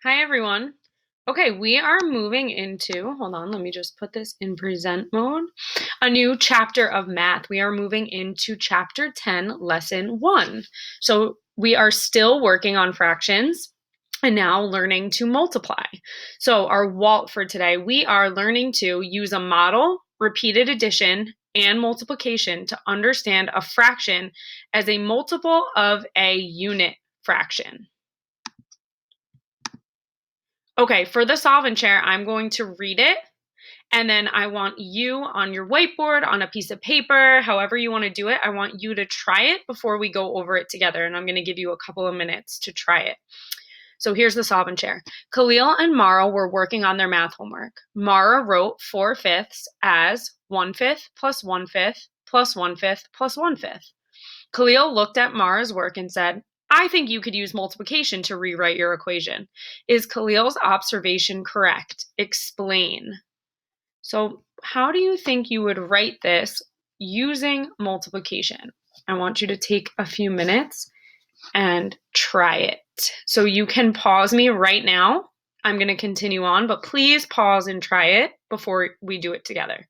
Hi, everyone. Okay, we are moving into, hold on, let me just put this in present mode, a new chapter of math. We are moving into chapter 10, lesson 1. So we are still working on fractions and now learning to multiply. So our WALT for today, we are learning to use a model, repeated addition, and multiplication to understand a fraction as a multiple of a unit fraction. Okay, for the solve and share, I'm going to read it, and then I want you on your whiteboard, on a piece of paper, however you want to do it, I want you to try it before we go over it together, and I'm going to give you a couple of minutes to try it. So here's the solve and share. Khalil and Mara were working on their math homework. Mara wrote 4/5 as 1/5 plus 1/5 plus 1/5 plus 1/5. Khalil looked at Mara's work and said, I think you could use multiplication to rewrite your equation. Is Khalil's observation correct? Explain. So, how do you think you would write this using multiplication? I want you to take a few minutes and try it. So, you can pause me right now. I'm going to continue on, but please pause and try it before we do it together.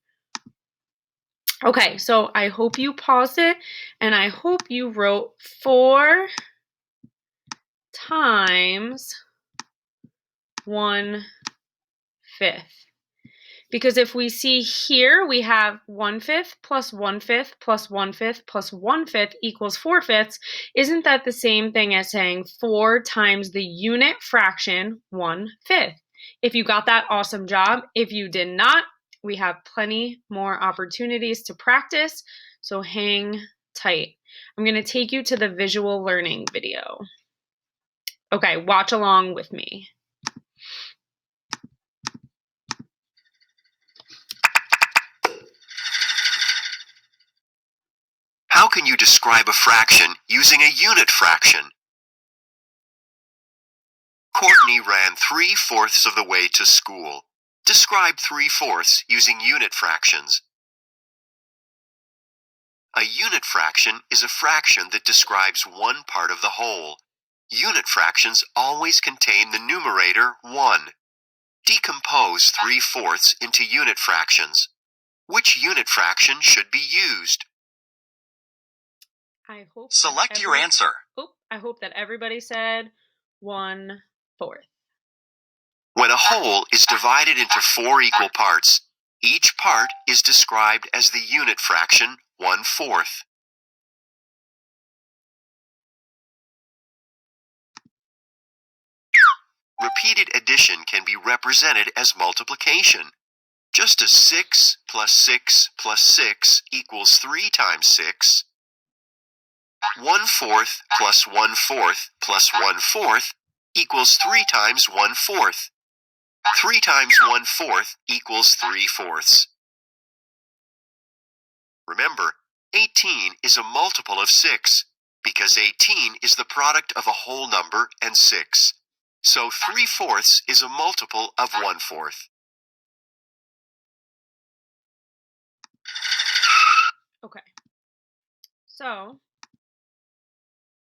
Okay, so I hope you paused it and I hope you wrote 4 times 1/5. Because if we see here, we have 1/5 plus 1/5 plus 1/5 plus 1/5 equals 4/5. Isn't that the same thing as saying 4 times the unit fraction 1/5? If you got that, awesome job. If you did not, we have plenty more opportunities to practice, so hang tight. I'm going to take you to the visual learning video. Okay, watch along with me. How can you describe a fraction using a unit fraction? Courtney ran 3/4 of the way to school. Describe 3/4 using unit fractions. A unit fraction is a fraction that describes one part of the whole. Unit fractions always contain the numerator 1. Decompose 3/4 into unit fractions. Which unit fraction should be used? Select your answer. I hope that everybody said 1/4. When a whole is divided into 4 equal parts, each part is described as the unit fraction 1/4. Repeated addition can be represented as multiplication. Just as 6 plus 6 plus 6 equals 3 times 6, 1/4 plus 1/4 plus 1/4 equals 3 times 1/4. 3 times 1/4 equals 3/4. Remember, 18 is a multiple of 6 because 18 is the product of a whole number and 6. So 3/4 is a multiple of 1/4. Okay. So,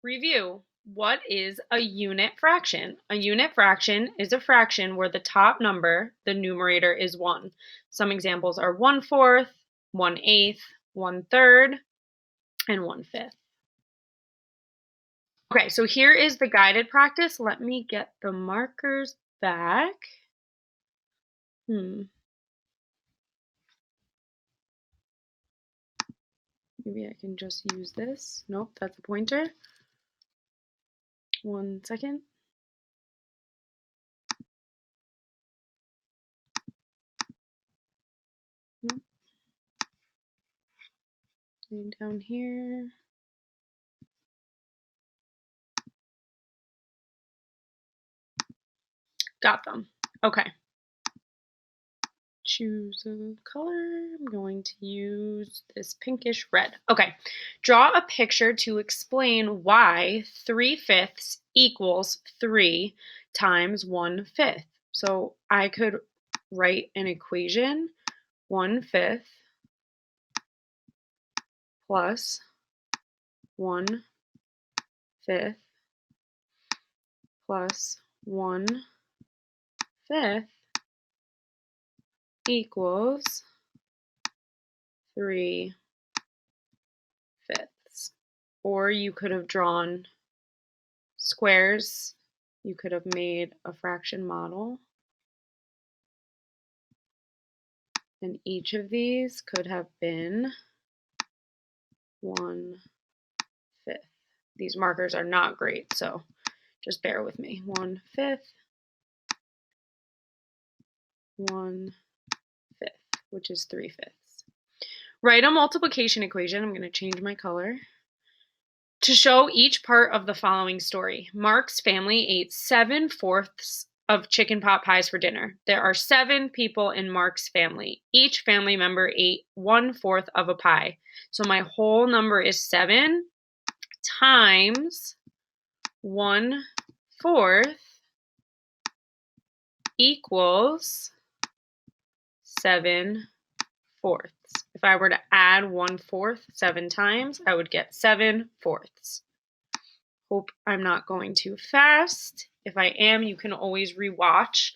review. What is a unit fraction? A unit fraction is a fraction where the top number, the numerator, is 1. Some examples are 1/4, 1/8, 1/3, and 1/5. Okay, so here is the guided practice. Let me get the markers back. Maybe I can just use this. Nope, that's a pointer. 1 second. Nope. And down here. Got them. Okay. Choose a color. I'm going to use this pinkish red. Okay. Draw a picture to explain why 3/5 equals 3 times 1/5. So I could write an equation 1/5 plus 1/5 plus 1/5 1/5 equals 3/5. Or you could have drawn squares. You could have made a fraction model. And each of these could have been 1/5. These markers are not great, so just bear with me. 1/5, 1/5, which is 3/5. Write a multiplication equation. I'm going to change my color. To show each part of the following story. Mark's family ate 7/4 of chicken pot pies for dinner. There are 7 people in Mark's family. Each family member ate 1/4 of a pie. So my whole number is 7 times 1/4 equals 7/4. If I were to add 1/4 7 times, I would get 7/4. Hope I'm not going too fast. If I am, you can always rewatch.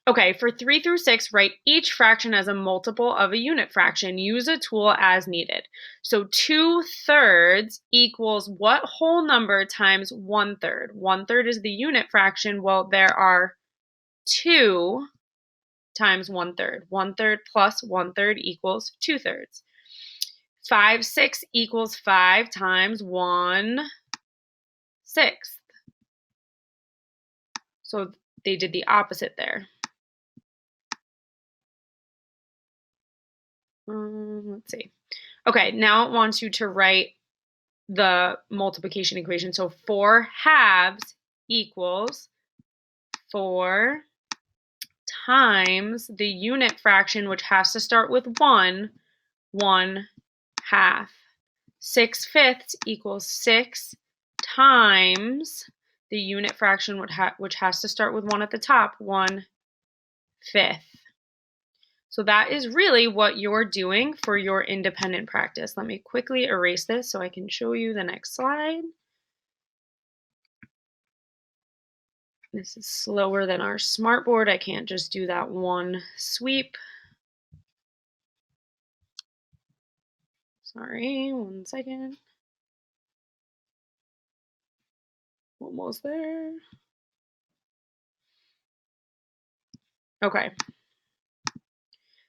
Okay, for 3 through 6, write each fraction as a multiple of a unit fraction. Use a tool as needed. So 2/3 equals what whole number times 1/3? 1/3 is the unit fraction. Well, there are 2 times 1/3. 1/3 plus 1/3 equals 2/3. 5/6 equals 5 times 1/6. So they did the opposite there. Let's see. Okay, now it wants you to write the multiplication equation. So 4/2 equals 4 times the unit fraction, which has to start with 1, 1/2. 6/5 equals 6 times the unit fraction, which has to start with 1 at the top, 1/5. So that is really what you're doing for your independent practice. Let me quickly erase this so I can show you the next slide. This is slower than our smartboard. I can't just do that one sweep. Sorry, 1 second. Almost there. Okay.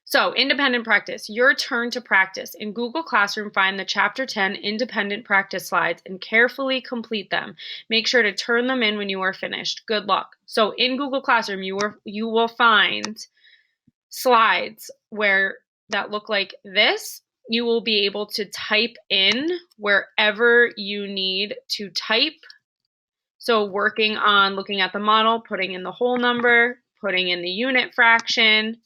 So, independent practice. Your turn to practice. In Google Classroom, find the Chapter 10 independent practice slides and carefully complete them. Make sure to turn them in when you are finished. Good luck. So, in Google Classroom, you will find slides that look like this. You will be able to type in wherever you need to type. So, working on looking at the model, putting in the whole number, putting in the unit fraction.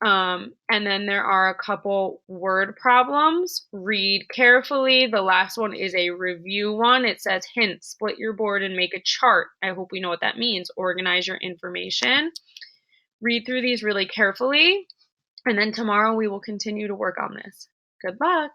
And then there are a couple word problems. Read carefully. The last one is a review one. It says, hint, split your board and make a chart. I hope we know what that means. Organize your information. Read through these really carefully. And then tomorrow we will continue to work on this. Good luck.